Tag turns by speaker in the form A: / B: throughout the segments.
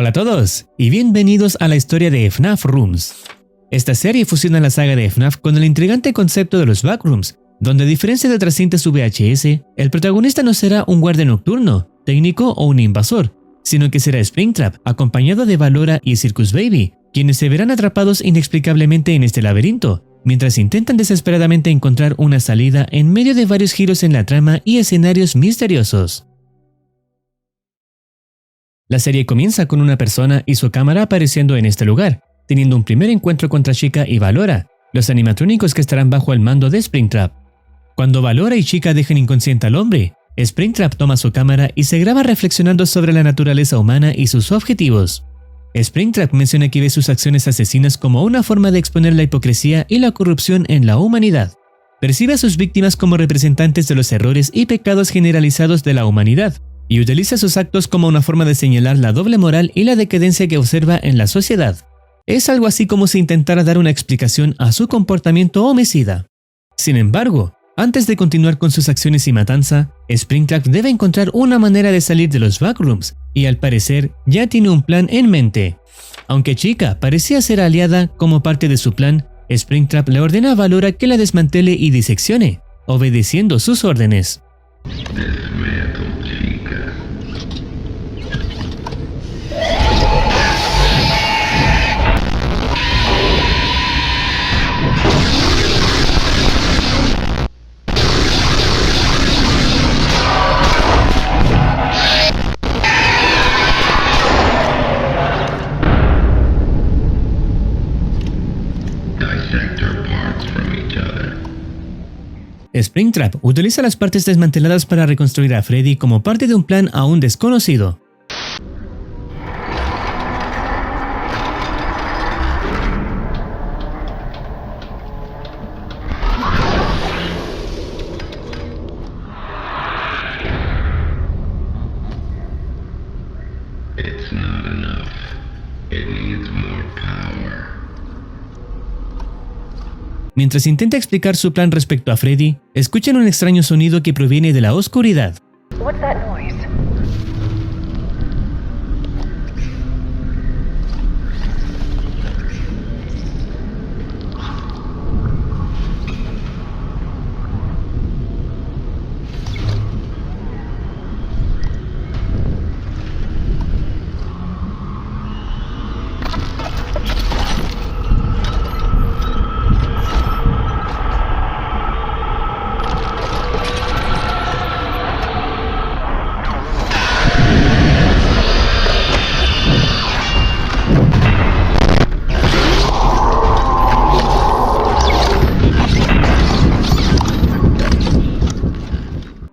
A: Hola a todos y bienvenidos a la historia de FNAF Rooms. Esta serie fusiona la saga de FNAF con el intrigante concepto de los backrooms, donde a diferencia de otras cintas VHS, el protagonista no será un guardia nocturno, técnico o un invasor, sino que será Springtrap, acompañado de Valora y Circus Baby, quienes se verán atrapados inexplicablemente en este laberinto, mientras intentan desesperadamente encontrar una salida en medio de varios giros en la trama y escenarios misteriosos. La serie comienza con una persona y su cámara apareciendo en este lugar, teniendo un primer encuentro contra Chica y Valora, los animatrónicos que estarán bajo el mando de Springtrap. Cuando Valora y Chica dejan inconsciente al hombre, Springtrap toma su cámara y se graba reflexionando sobre la naturaleza humana y sus objetivos. Springtrap menciona que ve sus acciones asesinas como una forma de exponer la hipocresía y la corrupción en la humanidad. Percibe a sus víctimas como representantes de los errores y pecados generalizados de la humanidad, y utiliza sus actos como una forma de señalar la doble moral y la decadencia que observa en la sociedad. Es algo así como si intentara dar una explicación a su comportamiento homicida. Sin embargo, antes de continuar con sus acciones y matanza, Springtrap debe encontrar una manera de salir de los backrooms, y al parecer ya tiene un plan en mente. Aunque Chica parecía ser aliada como parte de su plan, Springtrap le ordena a Valora que la desmantele y diseccione, obedeciendo sus órdenes. Springtrap utiliza las partes desmanteladas para reconstruir a Freddy como parte de un plan aún desconocido.
B: It's not enough. It needs more power.
A: Mientras intenta explicar su plan respecto a Freddy, escuchan un extraño sonido que proviene de la oscuridad.
C: What's that noise?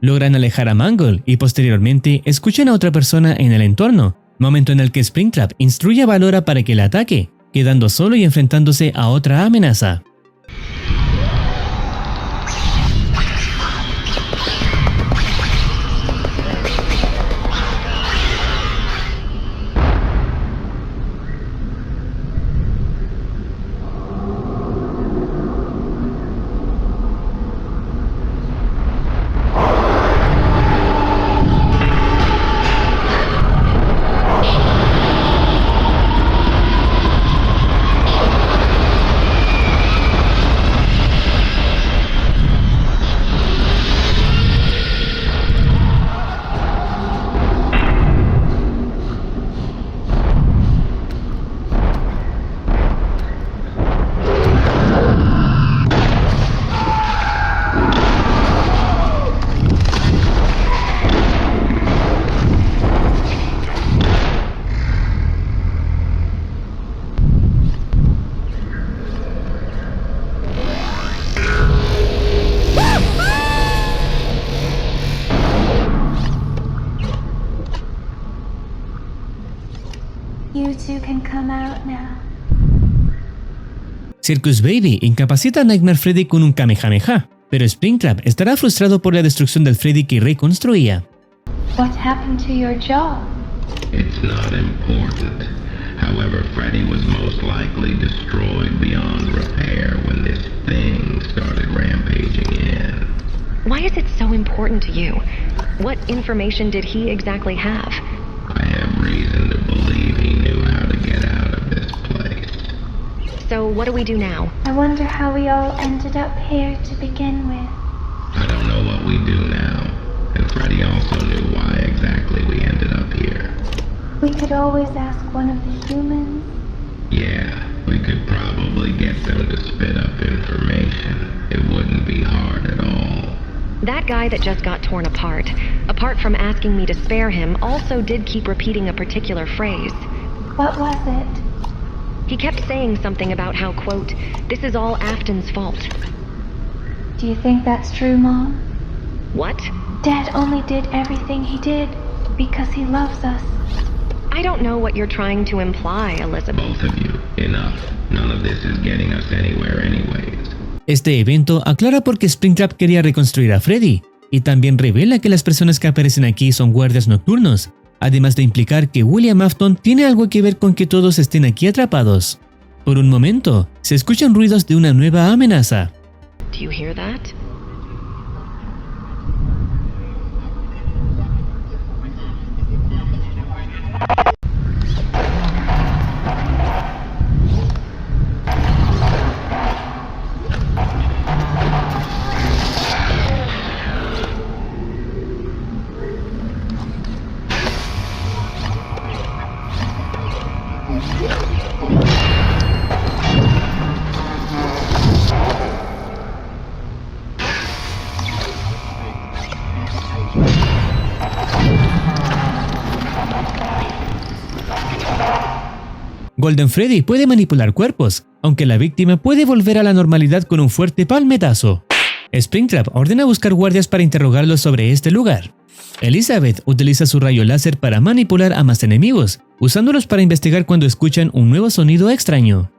A: Logran alejar a Mangle y posteriormente escuchan a otra persona en el entorno, momento en el que Springtrap instruye a Valora para que la ataque, quedando solo y enfrentándose a otra amenaza.
D: You two can come out now.
A: Circus Baby incapacita a Nightmare Freddy con un Kamehameha, pero Springtrap estará frustrado por la destrucción del Freddy que reconstruía.
D: What happened to your job?
B: It's not important. However, Freddy was most likely destroyed beyond repair when this thing started rampaging in.
C: Why is it so important to you? What information did he exactly have?
B: I have reason to believe he knew
C: So what do we do now?
D: I wonder how we all ended up here to begin with.
B: I don't know what we do now. And Freddy also knew why exactly we ended up here.
D: We could always ask one of the humans.
B: Yeah, we could probably get them to spit up information. It wouldn't be hard at all.
C: That guy that just got torn apart from asking me to spare him, also did keep repeating a particular phrase.
D: What was it?
C: He kept saying something about how, quote, this is all Afton's fault.
D: Do you think that's true, Mom?
C: What?
D: Dad only did everything he did because he loves us.
C: I don't know what you're trying to imply, Elizabeth.
B: Both of you, enough. None of this is getting us anywhere anyways.
A: Este evento aclara por qué Springtrap quería reconstruir a Freddy, y también revela que las personas que aparecen aquí son guardias nocturnos, además de implicar que William Afton tiene algo que ver con que todos estén aquí atrapados. Por un momento, se escuchan ruidos de una nueva amenaza.
C: Do you hear that?
A: Golden Freddy puede manipular cuerpos, aunque la víctima puede volver a la normalidad con un fuerte palmetazo. Springtrap ordena buscar guardias para interrogarlos sobre este lugar. Elizabeth utiliza su rayo láser para manipular a más enemigos, usándolos para investigar cuando escuchan un nuevo sonido extraño.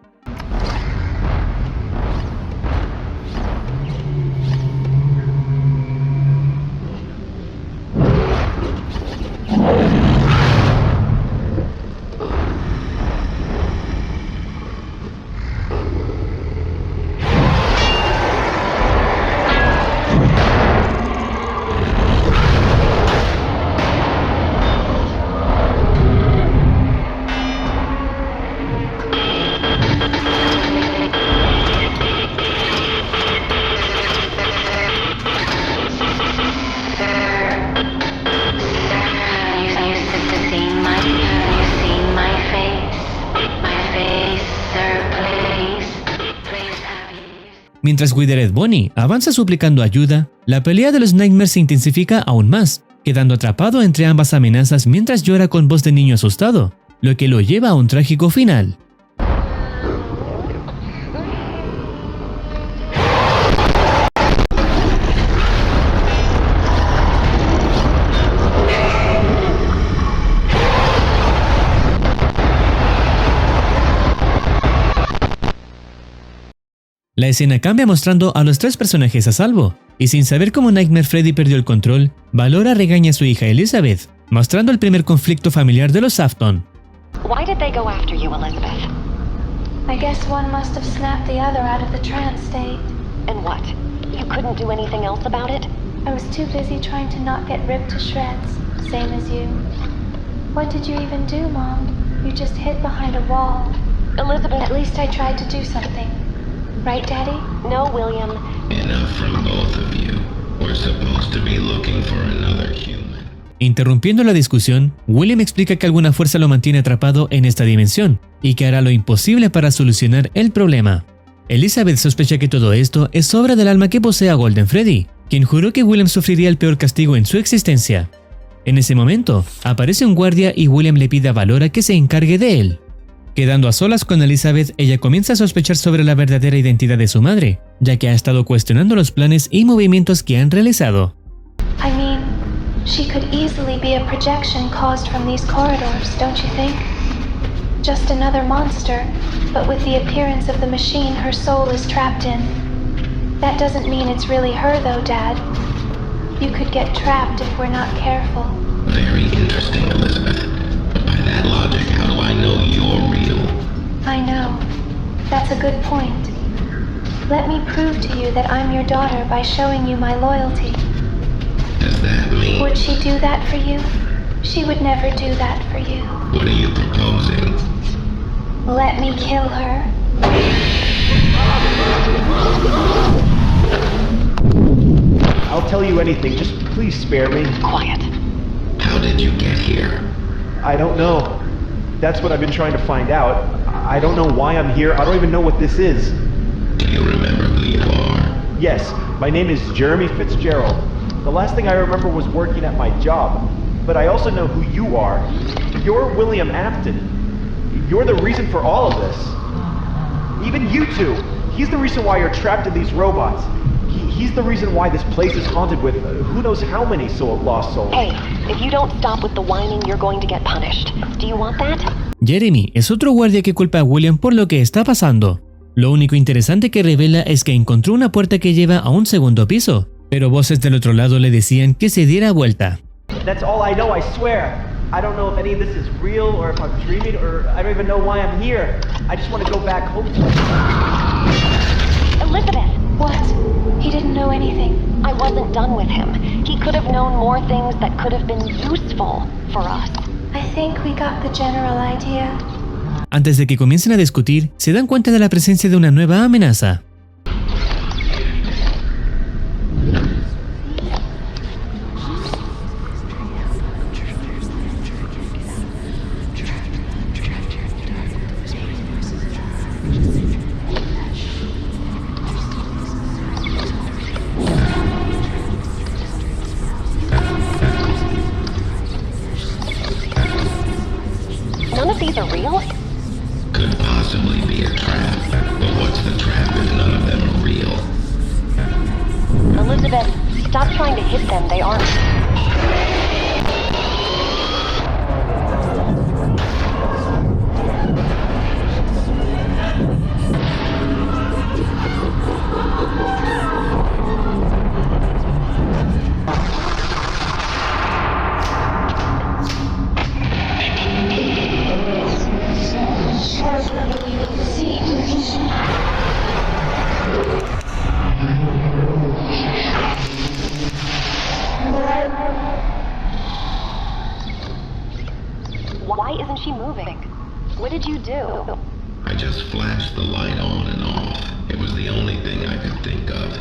A: Mientras Withered Bonnie avanza suplicando ayuda, la pelea de los Nightmares se intensifica aún más, quedando atrapado entre ambas amenazas mientras llora con voz de niño asustado, lo que lo lleva a un trágico final. La escena cambia mostrando a los tres personajes a salvo, y sin saber cómo Nightmare Freddy perdió el control, Valora regaña a su hija Elizabeth, mostrando el primer conflicto familiar de los Afton.
C: Why did they go after you, Elizabeth?
D: I guess one must have snapped the other out of the trance state.
C: And what? You couldn't do anything else about it?
D: I was too busy trying to not get ripped to shreds, same as you. What did you even do, Mom? You just hid behind a wall.
C: Elizabeth...
D: At least I tried to do something. Right, Daddy?
C: No, William.
B: Enough from both of you. We're supposed to be looking for another human.
A: Interrumpiendo la discusión, William explica que alguna fuerza lo mantiene atrapado en esta dimensión, y que hará lo imposible para solucionar el problema. Elizabeth sospecha que todo esto es obra del alma que posee a Golden Freddy, quien juró que William sufriría el peor castigo en su existencia. En ese momento, aparece un guardia y William le pide a Valora que se encargue de él. Quedando a solas con Elizabeth, ella comienza a sospechar sobre la verdadera identidad de su madre, ya que ha estado cuestionando los planes y movimientos que han realizado.
D: I mean, she could easily be a projection caused from these corridors, don't you think? Just another monster, but with the appearance of the machine her soul is trapped in. That doesn't mean it's really her though, Dad. You could get trapped if we're not careful.
B: Very interesting, Elizabeth. But by that logic, how do I know you're real?
D: I know. That's a good point. Let me prove to you that I'm your daughter by showing you my loyalty.
B: Does that mean...
D: Would she do that for you? She would never do that for you.
B: What are you proposing?
D: Let me kill her,
E: I'll tell you anything, just please spare me.
C: Quiet.
B: How did you get here?
E: I don't know. That's what I've been trying to find out. I don't know why I'm here. I don't even know what this is.
B: Do you remember who you are?
E: Yes, my name is Jeremy Fitzgerald. The last thing I remember was working at my job. But I also know who you are. You're William Afton. You're the reason for all of this. Even you two. He's the reason why you're trapped in these robots. He's the reason why this place is haunted with who knows how many lost souls.
C: Hey, if you don't stop with the whining, you're going to get punished. Do you want that?
A: Jeremy es otro guardia que culpa a William por lo que está pasando. Lo único interesante que revela es que encontró una puerta que lleva a un segundo piso, pero voces del otro lado le decían que se diera vuelta.
E: That's all I know, I swear. I don't know if any of this is real or if I'm dreaming or I don't even know why I'm here. I just want to go back home to
C: Elizabeth!
D: What? He didn't know anything.
C: I wasn't done with him. He could have known more things that could have been useful for us.
D: I think we got the general idea.
A: Antes de que comiencen a discutir, se dan cuenta de la presencia de una nueva amenaza.
C: None of these are real?
B: Could possibly be a trap, but what's the trap if none of them are real?
C: Elizabeth, stop trying to hit them. They aren't. Why isn't she moving? What did you do?
B: I just flashed the light on and off. It was the only thing I could think of.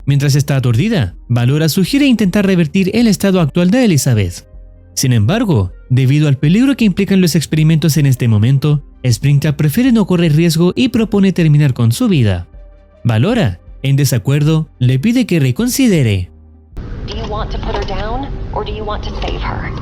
A: Mientras está aturdida, Valora sugiere intentar revertir el estado actual de Elizabeth. Sin embargo, debido al peligro que implican los experimentos en este momento, Springtrap prefiere no correr riesgo y propone terminar con su vida. Valora, en desacuerdo, le pide que reconsidere.
C: Do you want to put her down, or do you want to save her?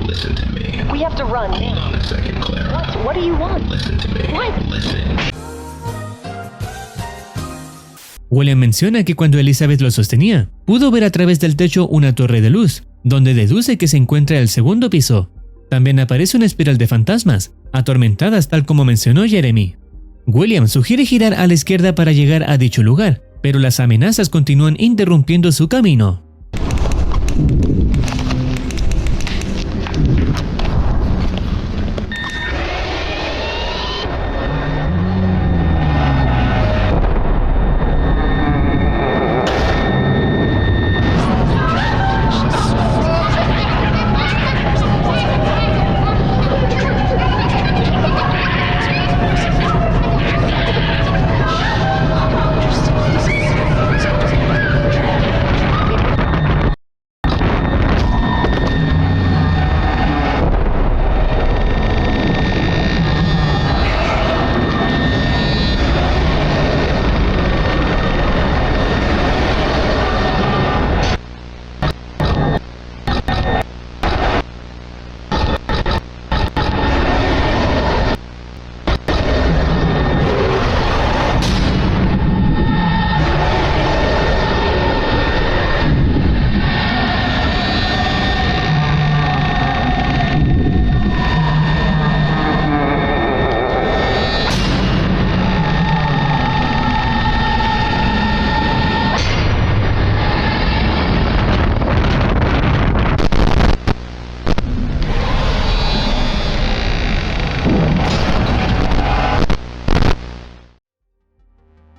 B: Listen to me.
C: We have to run.
B: Hold on a second, Clara.
C: What do you want?
B: Listen to me.
C: What?
B: Listen.
A: William menciona que cuando Elizabeth lo sostenía, pudo ver a través del techo una torre de luz, donde deduce que se encuentra el segundo piso. También aparece una espiral de fantasmas, atormentadas tal como mencionó Jeremy. William sugiere girar a la izquierda para llegar a dicho lugar, pero las amenazas continúan interrumpiendo su camino.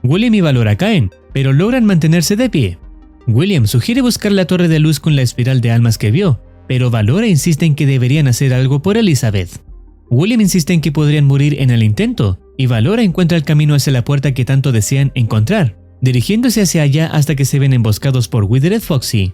A: William y Valora caen, pero logran mantenerse de pie. William sugiere buscar la torre de luz con la espiral de almas que vio, pero Valora insiste en que deberían hacer algo por Elizabeth. William insiste en que podrían morir en el intento, y Valora encuentra el camino hacia la puerta que tanto desean encontrar, dirigiéndose hacia allá hasta que se ven emboscados por Withered Foxy.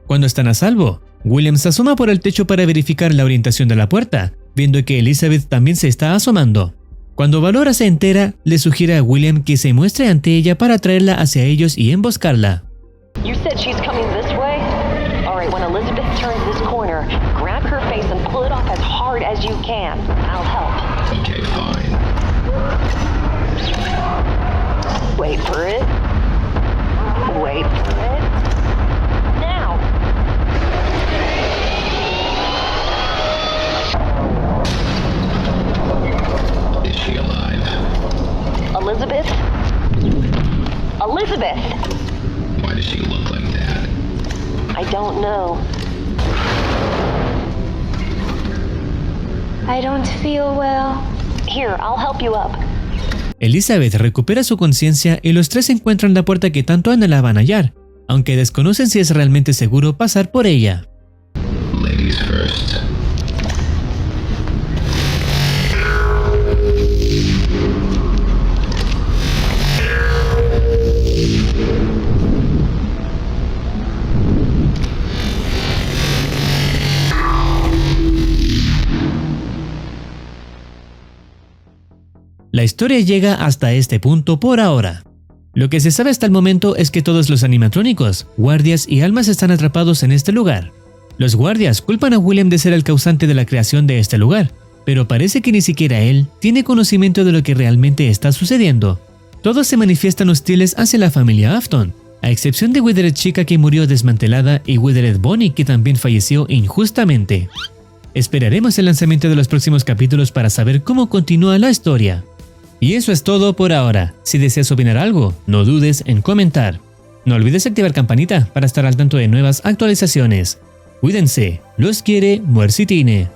A: Cuando están a salvo, William se asoma por el techo para verificar la orientación de la puerta, viendo que Elizabeth también se está asomando. Cuando Valora se entera, le sugiere a William que se muestre ante ella para traerla hacia ellos y emboscarla.
C: You said she's coming this way? Alright, when Elizabeth turns this corner, grab her face and pull it off as hard as you can. I'll help.
B: Okay, fine.
C: Wait for it. Wait for it. Now!
B: Is she alive?
C: Elizabeth? Elizabeth!
B: Why does she look like that?
C: I don't know.
D: I don't feel well.
C: Here, I'll help you up.
A: Elizabeth recupera su conciencia y los tres encuentran la puerta que tanto anhelaban hallar, aunque desconocen si es realmente seguro pasar por ella.
B: Ladies first.
A: La historia llega hasta este punto por ahora. Lo que se sabe hasta el momento es que todos los animatrónicos, guardias y almas están atrapados en este lugar. Los guardias culpan a William de ser el causante de la creación de este lugar, pero parece que ni siquiera él tiene conocimiento de lo que realmente está sucediendo. Todos se manifiestan hostiles hacia la familia Afton, a excepción de Withered Chica, que murió desmantelada, y Withered Bonnie, que también falleció injustamente. Esperaremos el lanzamiento de los próximos capítulos para saber cómo continúa la historia. Y eso es todo por ahora. Si deseas opinar algo, no dudes en comentar. No olvides activar campanita para estar al tanto de nuevas actualizaciones. Cuídense, los quiere Muercitine.